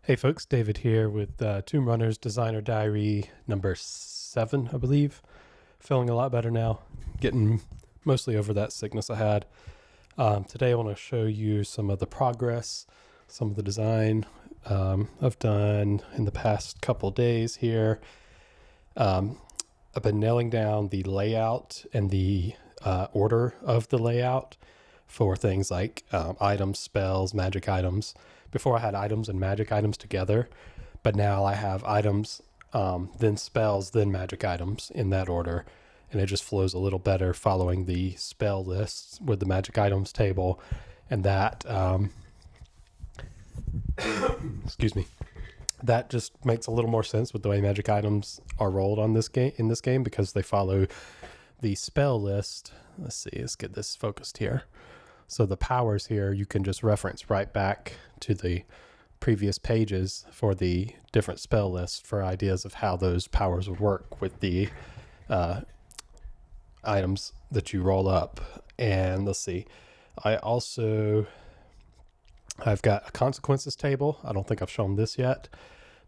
Hey folks, David here with Tomb Runner's Designer Diary number 7, I believe. Feeling a lot better now, getting mostly over that sickness I had. Today I want to show you some of the progress, some of the design I've done in the past couple days here. I've been nailing down the layout and the order of the layout for things like items, spells, magic items. Before I had items and magic items together, but now I have items, then spells, then magic items in that order. And it just flows a little better following the spell lists with the magic items table. And that, excuse me, that just makes a little more sense with the way magic items are rolled on this game in this game because they follow the spell list. Let's see, let's get this focused here. So the powers here, you can just reference right back to the previous pages for the different spell lists for ideas of how those powers would work with the items that you roll up. And let's see, I've got a consequences table. I don't think I've shown this yet.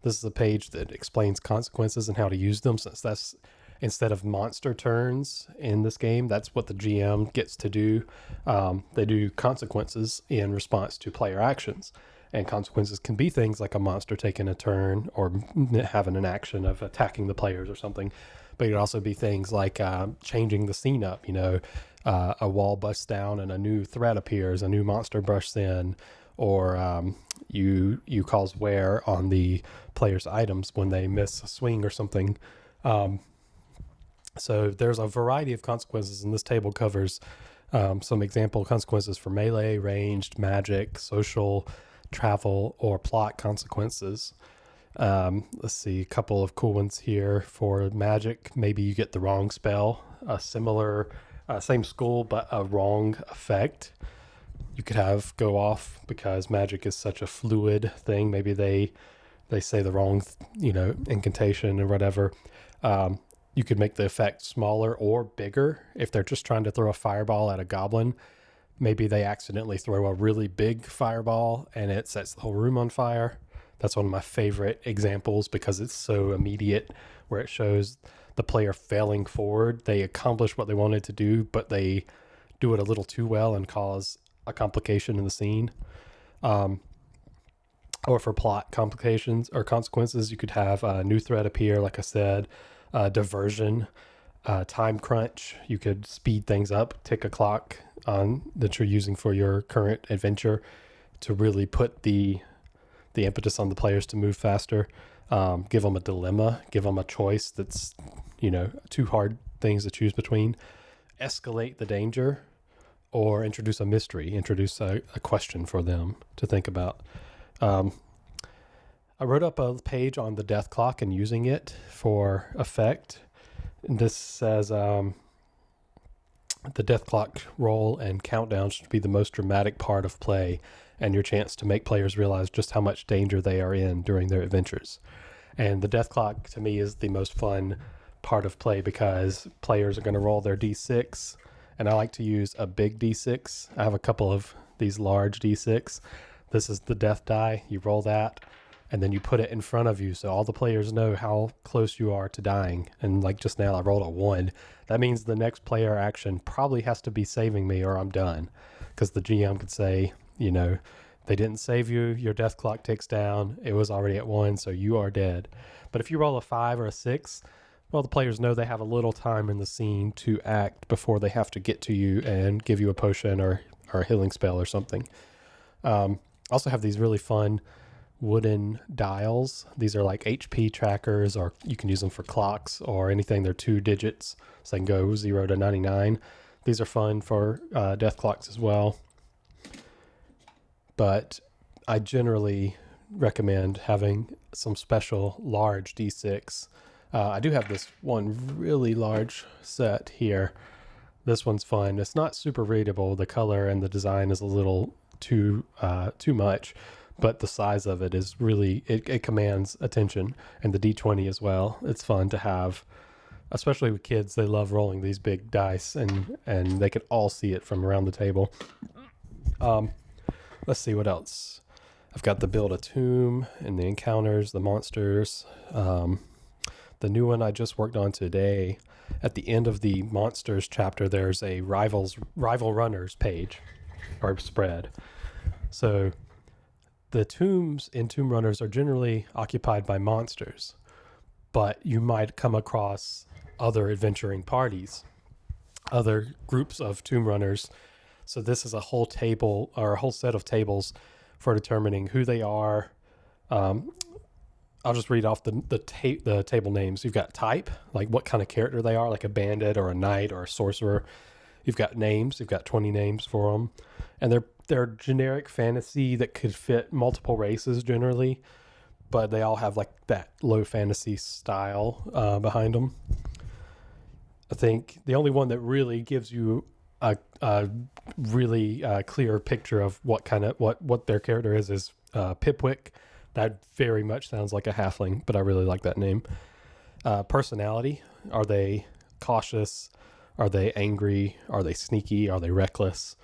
This is a page that explains consequences and how to use them, since that's instead of monster turns in this game, that's what the GM gets to do. They do consequences in response to player actions. And consequences can be things like a monster taking a turn or having an action of attacking the players or something. But it could also be things like changing the scene up. A wall busts down and a new threat appears, a new monster bursts in, or you cause wear on the player's items when they miss a swing or something. So there's a variety of consequences, and this table covers some example consequences for melee, ranged, magic, social, travel, or plot consequences. Let's see, a couple of cool ones here. For magic, maybe you get the wrong spell, a similar, same school, but a wrong effect. You could have go off because magic is such a fluid thing. Maybe they say the wrong, incantation or whatever. You could make the effect smaller or bigger. If they're just trying to throw a fireball at a goblin, maybe they accidentally throw a really big fireball and it sets the whole room on fire. That's one of my favorite examples because it's so immediate, where it shows the player failing forward. They accomplish what they wanted to do, but they do it a little too well and cause a complication in the scene. Or for plot complications or consequences, you could have a new threat appear, like I said, diversion, time crunch. You could speed things up, tick a clock on that you're using for your current adventure to really put the impetus on the players to move faster. Give them a dilemma, give them a choice that's, two hard things to choose between. Escalate the danger, or introduce a mystery, introduce a question for them to think about. I wrote up a page on the death clock and using it for effect. And this says the death clock roll and countdown should be the most dramatic part of play and your chance to make players realize just how much danger they are in during their adventures. And the death clock to me is the most fun part of play because players are going to roll their D6, and I like to use a big D6. I have a couple of these large D6. This is the death die. You roll that, and then you put it in front of you so all the players know how close you are to dying. And like just now, I rolled a 1. That means the next player action probably has to be saving me or I'm done. Because the GM could say, they didn't save you, your death clock ticks down, it was already at 1, so you are dead. But if you roll a 5 or a 6, well, the players know they have a little time in the scene to act before they have to get to you and give you a potion or a healing spell or something. Also have these really fun wooden dials. These are like HP trackers, or you can use them for clocks or anything. They're 2 digits, so they can go 0 to 99. These are fun for death clocks as well. But I generally recommend having some special large D6. I do have this one really large set here. This one's fun. It's not super readable. The color and the design is a little too much, but the size of it is really, it commands attention. And the D20 as well. It's fun to have, especially with kids. They love rolling these big dice, and they can all see it from around the table. Let's see what else. I've got the build a tomb and the encounters, the monsters. The new one I just worked on today, at the end of the monsters chapter, there's a rival runners page or spread. So the tombs in Tomb Runners are generally occupied by monsters, but you might come across other adventuring parties, other groups of Tomb Runners. So this is a whole table or a whole set of tables for determining who they are. I'll just read off the table names. You've got type, like what kind of character they are, like a bandit or a knight or a sorcerer. You've got names. You've got 20 names for them, and they're generic fantasy that could fit multiple races generally, but they all have like that low fantasy style behind them. I think the only one that really gives you a really clear picture of what their character is Pipwick. That very much sounds like a halfling, but I really like that name. Personality. Are they cautious? Are they angry? Are they sneaky? Are they reckless?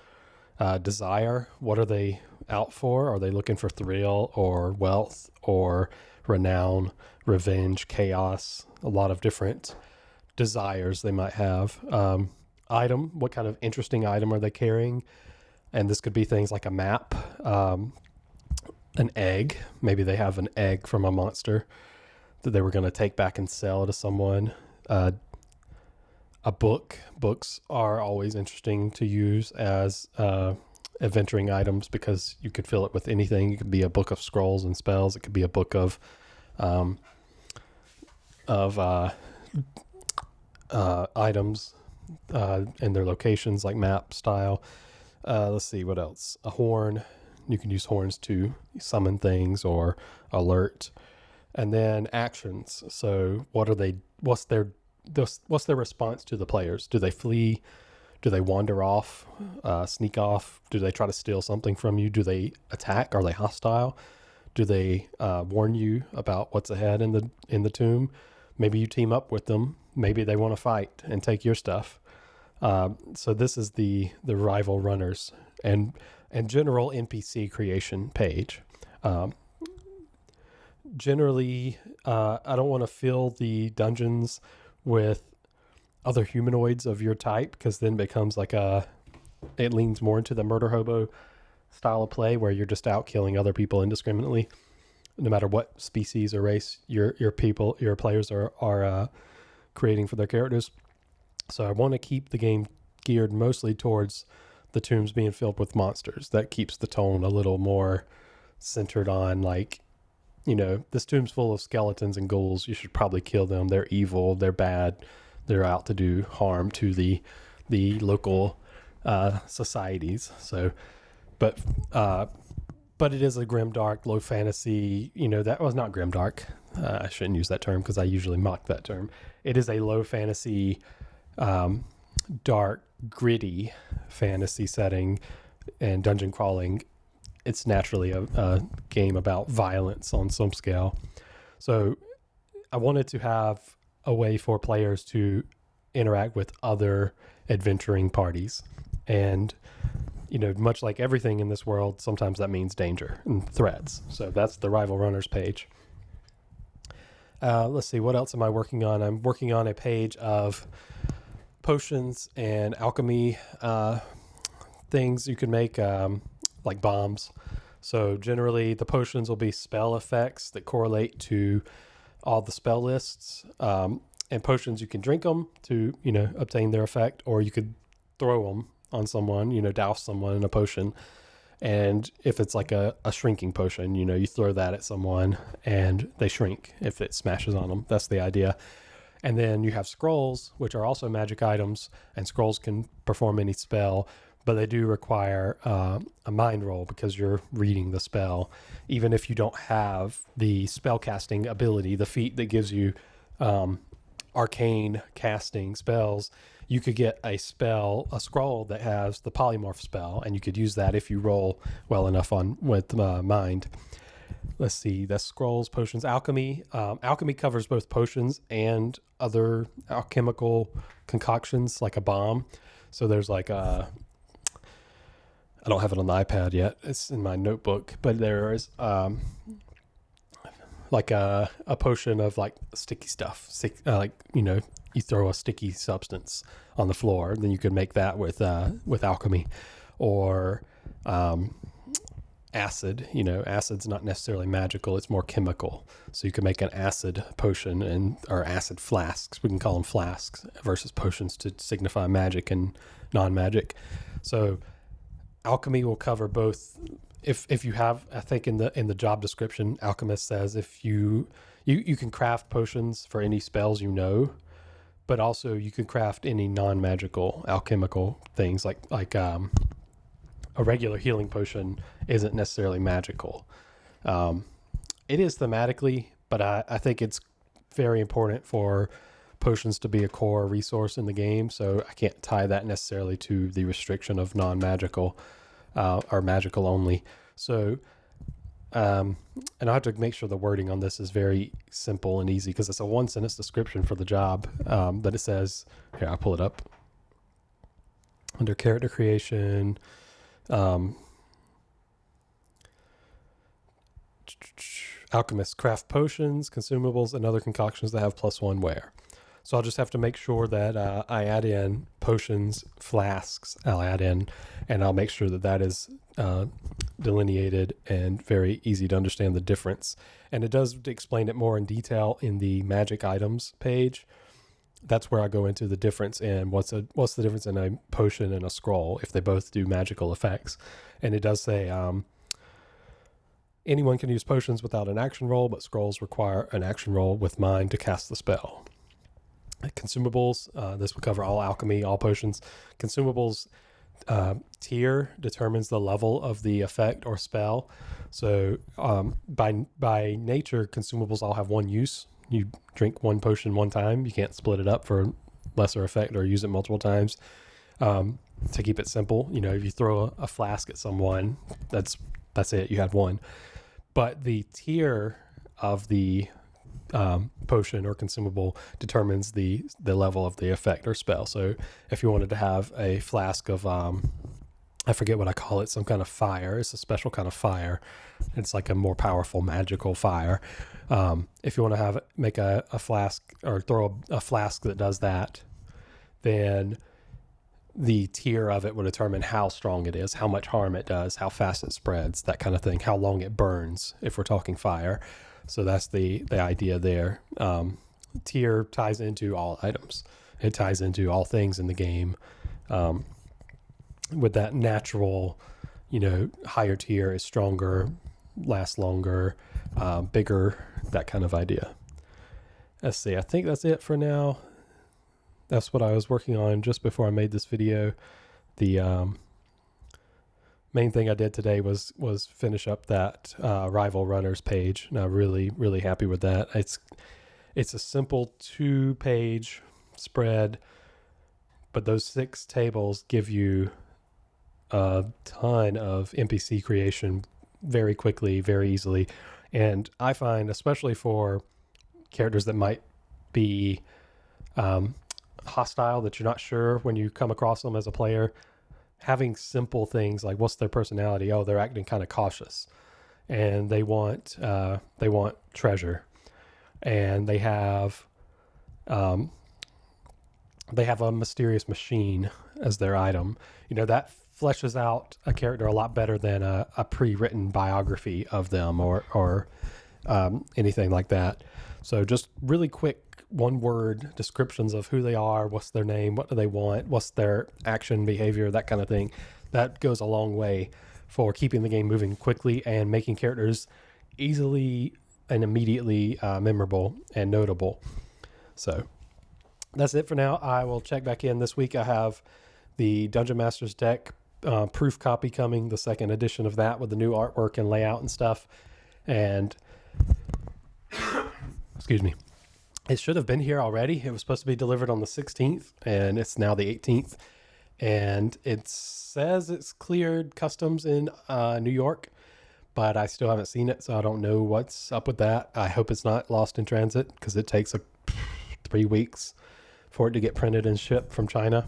Desire. What are they out for? Are they looking for thrill or wealth or renown, revenge, chaos? A lot of different desires they might have. Item. What kind of interesting item are they carrying? And this could be things like a map, an egg. Maybe they have an egg from a monster that they were going to take back and sell to someone. A book. Books are always interesting to use as adventuring items because you could fill it with anything. It could be a book of scrolls and spells. It could be a book of items and their locations, like map style. Let's see what else. A horn. You can use horns to summon things or alert. And then actions. So what's their response to the players? Do they flee? Do they wander off, sneak off? Do they try to steal something from you? Do they attack? Are they hostile? Do they warn you about what's ahead in the tomb? Maybe you team up with them. Maybe they want to fight and take your stuff. So this is the rival runners and general NPC creation page. Generally, I don't want to fill the dungeons with other humanoids of your type, because then it becomes it leans more into the murder hobo style of play where you're just out killing other people indiscriminately, no matter what species or race your players are creating for their characters. So I want to keep the game geared mostly towards the tombs being filled with monsters. That keeps the tone a little more centered on, this tomb's full of skeletons and ghouls. You should probably kill them. They're evil. They're bad. They're out to do harm to the local societies. So, but it is a grimdark, low fantasy. That was not grimdark. I shouldn't use that term because I usually mock that term. It is a low fantasy, dark, gritty fantasy setting and dungeon crawling. It's naturally a game about violence on some scale. So I wanted to have a way for players to interact with other adventuring parties. And, much like everything in this world, sometimes that means danger and threats. So that's the Rival Runners page. Let's see, what else am I working on? I'm working on a page of potions and alchemy things you can make, like bombs. So generally the potions will be spell effects that correlate to all the spell lists, and potions, you can drink them to obtain their effect, or you could throw them on someone, douse someone in a potion. And if it's like a shrinking potion, you throw that at someone and they shrink if it smashes on them. That's the idea. And then you have scrolls, which are also magic items, and scrolls can perform any spell, but they do require a mind roll because you're reading the spell. Even if you don't have the spell casting ability, the feat that gives you arcane casting spells, you could get a scroll that has the polymorph spell, and you could use that if you roll well enough with mind. Let's see, that's scrolls, potions, alchemy. Alchemy covers both potions and other alchemical concoctions, like a bomb. So there's I don't have it on the iPad yet. It's in my notebook, but there is like a potion of like sticky stuff, like, you know, you throw a sticky substance on the floor, then you could make that with alchemy, or acid. You know, acid's not necessarily magical, it's more chemical. So you can make an acid potion or acid flasks. We can call them flasks versus potions to signify magic and non-magic. So alchemy will cover both. If you have, I think in the job description, alchemist says if you can craft potions for any spells, you know, but also you can craft any non-magical alchemical things like a regular healing potion isn't necessarily magical. It is thematically, but I think it's very important for potions to be a core resource in the game. So I can't tie that necessarily to the restriction of non-magical or magical only. So, and I have to make sure the wording on this is very simple and easy, because it's a 1-sentence description for the job. But it says, here, I'll pull it up. Under character creation, alchemists craft potions, consumables, and other concoctions that have +1 wear. So I'll just have to make sure that I add in potions, flasks, I'll add in, and I'll make sure that that is delineated and very easy to understand the difference. And it does explain it more in detail in the magic items page. That's where I go into the difference in what's the difference in a potion and a scroll if they both do magical effects. And it does say anyone can use potions without an action roll, but scrolls require an action roll with mind to cast the spell. Consumables, this will cover all alchemy, all potions. Consumables tier determines the level of the effect or spell. So by nature, consumables all have one use. You drink one potion one time. You can't split it up for lesser effect or use it multiple times. To keep it simple, you know, if you throw a flask at someone, that's it. You had one. But the tier of the potion or consumable determines the level of the effect or spell. So if you wanted to have a flask of I forget what I call it, some kind of fire, it's a special kind of fire, it's like a more powerful magical fire. If you want to make a flask or throw a flask that does that, then the tier of it will determine how strong it is, how much harm it does, how fast it spreads, that kind of thing, how long it burns if we're talking fire. So that's the idea there. Tier ties into all items. It ties into all things in the game. With that natural, you know, higher tier is stronger, lasts longer, bigger, that kind of idea. Let's see. I think that's it for now. That's what I was working on just before I made this video. The main thing I did today was finish up that rival runners page, and I'm really happy with that. It's a simple 2-page spread, but those 6 tables give you a ton of NPC creation very quickly, very easily. And I find, especially for characters that might be hostile, that you're not sure when you come across them as a player, having simple things like what's their personality? Oh, they're acting kind of cautious, and they want treasure, and they have a mysterious machine as their item. You know, that fleshes out a character a lot better than a pre-written biography of them or anything like that. So just really quick 1-word descriptions of who they are, what's their name, what do they want, what's their action, behavior, that kind of thing. That goes a long way for keeping the game moving quickly and making characters easily and immediately memorable and notable. So that's it for now. I will check back in this week. I have the Dungeon Masters deck proof copy coming, the 2nd edition of that with the new artwork and layout and stuff. And excuse me. It should have been here already. It was supposed to be delivered on the 16th, and it's now the 18th. And it says it's cleared customs in New York, but I still haven't seen it, so I don't know what's up with that. I hope it's not lost in transit, because it takes 3 weeks for it to get printed and shipped from China.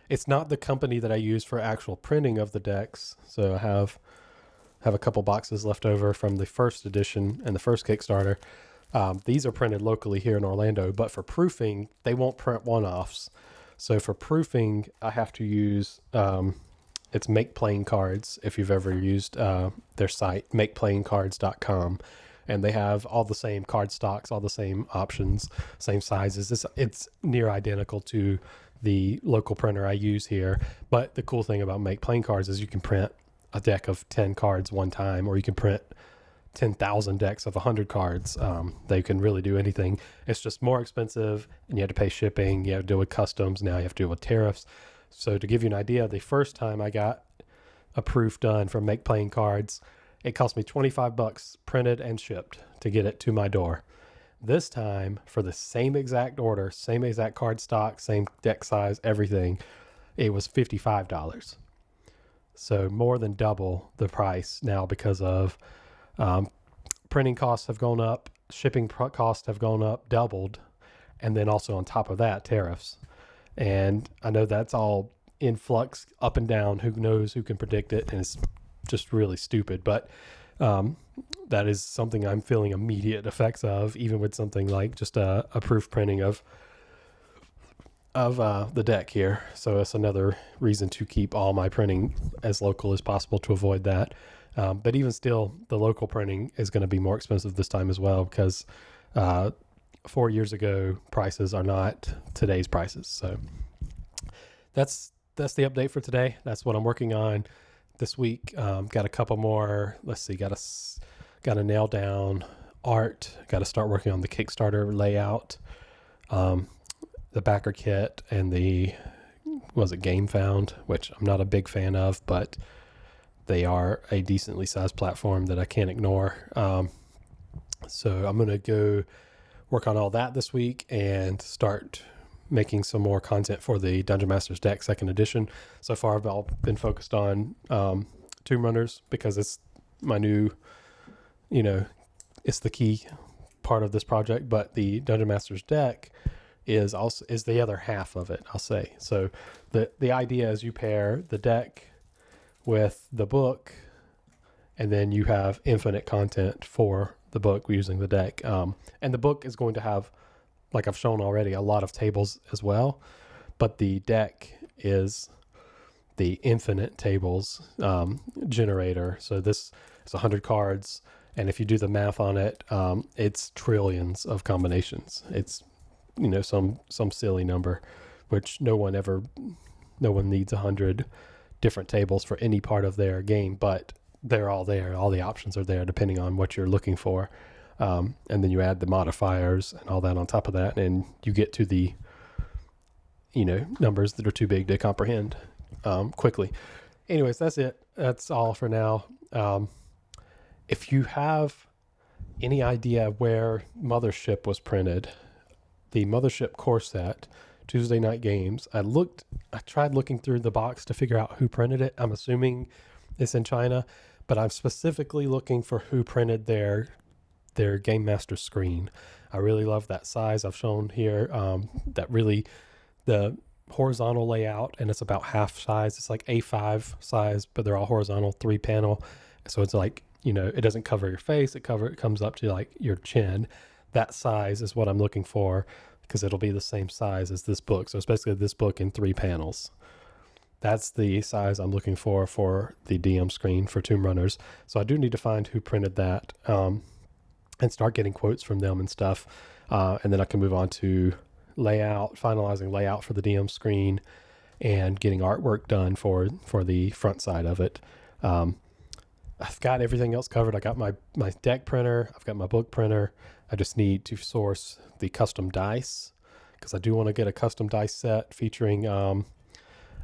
It's not the company that I use for actual printing of the decks. So I have a couple boxes left over from the first edition and the first Kickstarter. These are printed locally here in Orlando, but for proofing, they won't print one-offs. So for proofing, I have to use, it's Make Playing Cards, if you've ever used their site, makeplayingcards.com. And they have all the same card stocks, all the same options, same sizes. It's near identical to the local printer I use here. But the cool thing about Make Playing Cards is you can print a deck of 10 cards one time, or you can print 10,000 decks of 100 cards. They can really do anything. It's just more expensive, and you have to pay shipping. You have to deal with customs. Now you have to deal with tariffs. So to give you an idea, the first time I got a proof done from Make Playing Cards, it cost me $25 printed and shipped to get it to my door. This time, for the same exact order, same exact card stock, same deck size, everything, it was $55. So more than double the price now because of printing costs have gone up, shipping costs have gone up, doubled, and then also on top of that, tariffs. And I know that's all in flux, up and down. Who knows? Who can predict it? And it's just really stupid. But that is something I'm feeling immediate effects of, even with something like just a proof printing of the deck here. So it's another reason to keep all my printing as local as possible to avoid that. But even still, the local printing is going to be more expensive this time as well, because 4 years ago prices are not today's prices. So that's the update for today. That's what I'm working on this week. Got a couple more. Let's see. Got to nail down art. Got to start working on the Kickstarter layout, the backer kit, and the Game Found, which I'm not a big fan of, but they are a decently sized platform that I can't ignore. So I'm going to go work on all that this week and start making some more content for the Dungeon Masters deck 2nd edition. So far, I've all been focused on Tomb Runners because it's my new, it's the key part of this project. But the Dungeon Masters deck is the other half of it, I'll say. So the idea is you pair the deck with the book, and then you have infinite content for the book using the deck. And the book is going to have, like I've shown already, a lot of tables as well, but the deck is the infinite tables generator. So this is 100 cards, and if you do the math on it, it's trillions of combinations. It's some silly number, which no one needs 100 different tables for any part of their game, but they're all there. All the options are there depending on what you're looking for. And then you add the modifiers and all that on top of that, and you get to the, numbers that are too big to comprehend quickly. Anyways, that's it. That's all for now. If you have any idea where Mothership was printed, the Mothership core set, Tuesday Night Games, I tried looking through the box to figure out who printed it. I'm assuming it's in China, but I'm specifically looking for who printed their Game Master screen. I really love that size I've shown here. That really, the horizontal layout, and it's about half size. It's like A5 size, but they're all horizontal, 3 panel. So it's like, it doesn't cover your face. It comes up to like your chin. That size is what I'm looking for, because it'll be the same size as this book. So it's basically this book in 3 panels. That's the size I'm looking for the DM screen for Tomb Runners. So I do need to find who printed that, and start getting quotes from them and stuff. And then I can move on to finalizing layout for the DM screen, and getting artwork done for the front side of it. I've got everything else covered. I got my deck printer. I've got my book printer. I just need to source the custom dice, because I do want to get a custom dice set featuring, I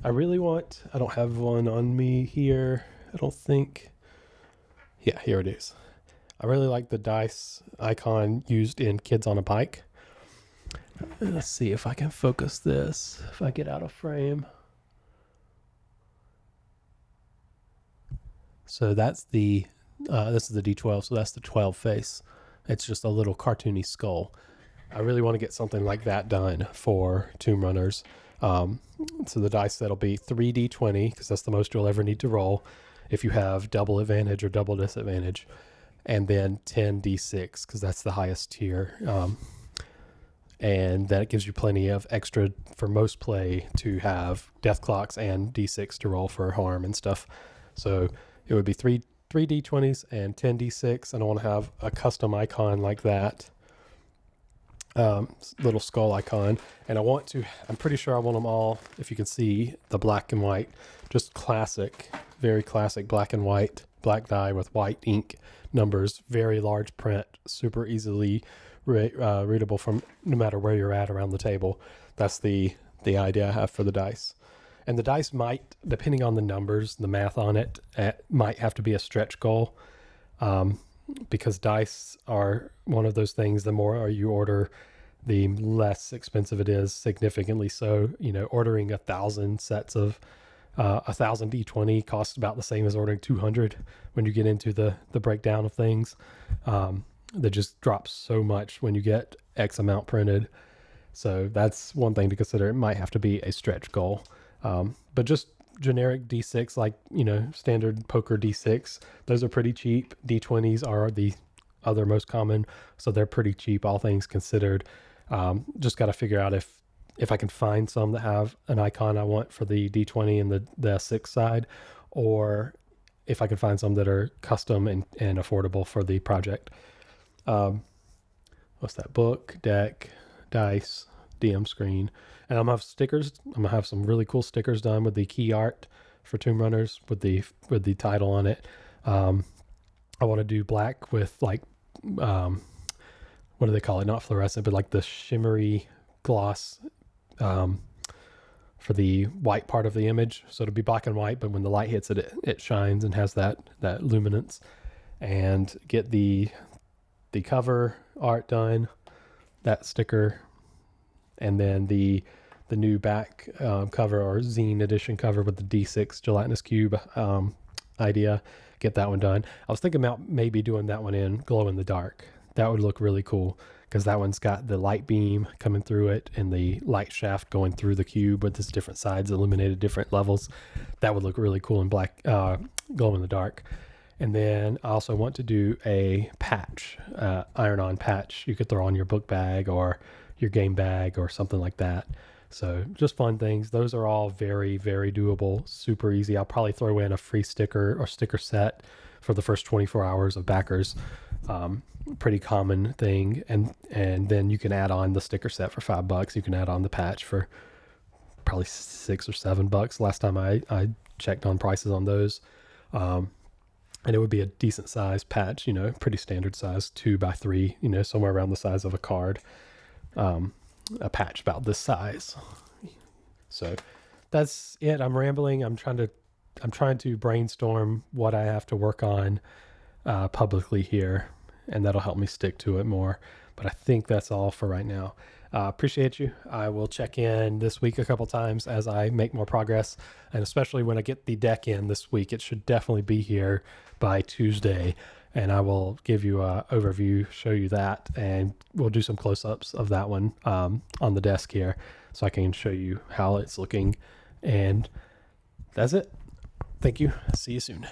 don't have one on me here, I don't think. Yeah, here it is. I really like the dice icon used in Kids on a Bike. Let's see if I can focus this, if I get out of frame. So that's this is the D12, so that's the 12 face. It's just a little cartoony skull. I really want to get something like that done for Tomb Runners. So the dice that'll be 3d20, because that's the most you'll ever need to roll if you have double advantage or double disadvantage, and then 10d6, because that's the highest tier. And that gives you plenty of extra for most play to have death clocks and d6 to roll for harm and stuff. So it would be 3d20s and 10d6, and I want to have a custom icon like that, little skull icon. And I'm pretty sure I want them all, if you can see, the black and white, just classic, very classic black and white, black die with white ink numbers, very large print, super easily readable from no matter where you're at around the table. That's the idea I have for the dice. And the dice might, depending on the numbers, the math on it, might have to be a stretch goal, because dice are one of those things, the more you order, the less expensive it is, significantly so. Ordering 1,000 sets of 1,000 D20 costs about the same as ordering 200 when you get into the breakdown of things. That just drops so much when you get X amount printed. So that's one thing to consider. It might have to be a stretch goal. But just generic D6, like, standard poker D6, those are pretty cheap. D20s are the other most common, so they're pretty cheap, all things considered. Just got to figure out if I can find some that have an icon I want for the D20 and the 6 side, or if I can find some that are custom and affordable for the project. What's that? Book, deck, dice, DM screen. And I'm gonna have stickers. I'm gonna have some really cool stickers done with the key art for Tomb Runners with the title on it. I want to do black with like, what do they call it? Not fluorescent, but like the shimmery gloss for the white part of the image. So it'll be black and white, but when the light hits it, it shines and has that luminance. And get the cover art done, that sticker, and then the new back cover or zine edition cover with the D6 gelatinous cube idea. Get that one done. I was thinking about maybe doing that one in glow in the dark. That would look really cool, because that one's got the light beam coming through it and the light shaft going through the cube with its different sides illuminated different levels. That would look really cool in black, glow in the dark. And then I also want to do a patch, iron-on patch you could throw on your book bag or your game bag or something like that. So just fun things. Those are all very, very doable, super easy. I'll probably throw in a free sticker or sticker set for the first 24 hours of backers. Pretty common thing. And then you can add on the sticker set for $5. You can add on the patch for probably $6 or $7 last time I checked on prices on those. And it would be a decent size patch, pretty standard size, 2x3, somewhere around the size of a card. A patch about this size. So that's it. I'm rambling. I'm trying to brainstorm what I have to work on publicly here, and that'll help me stick to it more. But I think that's all for right now. Appreciate you. I will check in this week a couple times as I make more progress, and especially when I get the deck in this week. It should definitely be here by Tuesday, and I will give you an overview, show you that, and we'll do some close-ups of that one on the desk here so I can show you how it's looking. And that's it. Thank you. See you soon.